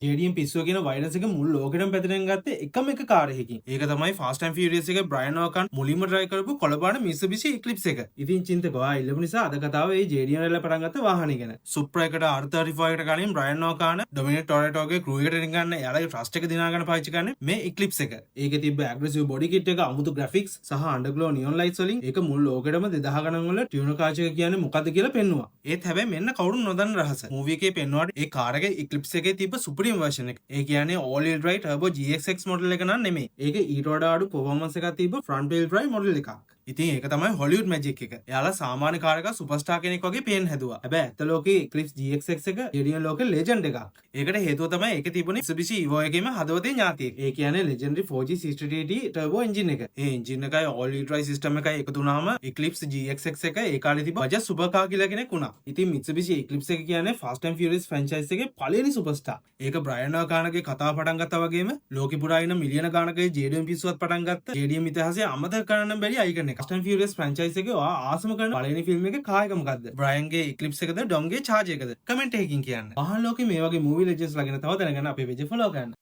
JDM පිස්සුව කියන virus එක මුළු ලෝකෙටම පැතිරෙන් ගත්තේ එකම එක කාර් එකකින්. ඒක තමයි Fast and Furious එකේ බ්‍රයන් ඕකන් මුලින්ම try කරපු කොළපාන Mitsubishi Eclipse එක. ඉතින් චින්තකෝ ඉල්ලපු නිසා අද කතාව මේ JDM වල පටන් ගත්ත වාහනේ ගැන. Supra එකට R35 එකට කලින් බ්‍රයන් ඕකන් Dominic Torettoගේ crew එකට රින්ගන්න එයාලගේ trust එක දිනා ගන්න පාවිච්චි කරන්නේ මේ Eclipse එක. ඒකේ තිබ්බ aggressive body kit එක, අමුතු graphics සහ underglow neon lights වලින් ඒක මුළු ලෝකෙටම 2000 ගණන් වල tune කාච් එක කියන්නේ මොකද්ද කියලා පෙන්නුවා. ඒත් හැබැයි මෙන්න කවුරුන් නොදන්න රහස. Movie එකේ පෙන්නුවාට ඒ කාර් එකේ Eclipse එකේ තිබ්බ supreme version එක. ඒ කියන්නේ all wheel drive turbo GXX model එක නන් නෙමෙයි. ඒක ඊට වඩා අඩු performance එකක් තිබ්බ front wheel drive model එකක්. ඉතින් ඒක තමයි Hollywood magic එක. එයාලා සාමාන්‍ය කාර් එකක් superstar කෙනෙක් වගේ පේන්න හැදුවා. හැබැයි ඇත්ත ලෝකේ Eclipse GXX එක JDM ලෝකේ legend එකක්. ඒකට හේතුව තමයි ඒකේ තිබුණේ Mitsubishi Evo එකේම හදවතේ ඥාතියෙක්. ඒ කියන්නේ legendary 4G 680 turbo engine එක. ඒ engine එකයි all wheel drive system එකයි එකතු වුණාම Eclipse GXX එක ඒ කාලේ තිබ්බ බජාජ් super car කියලා කෙනෙක් වුණා. ඉතින් Mitsubishi Eclipse එක කියන්නේ Fast and Furious franchise එකේ පළවෙනි superstar. ඒක බ්‍රයන් ඕකානගේ කතාව පටන් ගත්තා වගේම ලෝකෙ පුරා ඉන්න මිලියන ගානක JDM පිස්සුවත් පටන් ගත්ත JDM ඉතිහාසයේ අමතක කරන්න බැරි අයිකන් එක. Fast and Furious franchise එකේ ඔයා ආසම කරන පළවෙනි ෆිල්ම් එකේ කායක මොකද්ද? බ්‍රයන්ගේ Eclipse එකද? ඩොම්ගේ charge එකද? කමෙන්ට් එකකින් කියන්න. මහා ලෝකේ මේ වගේ movie legends ලා ගැන තව දැනගන්න අපේ page එක follow කරන්න.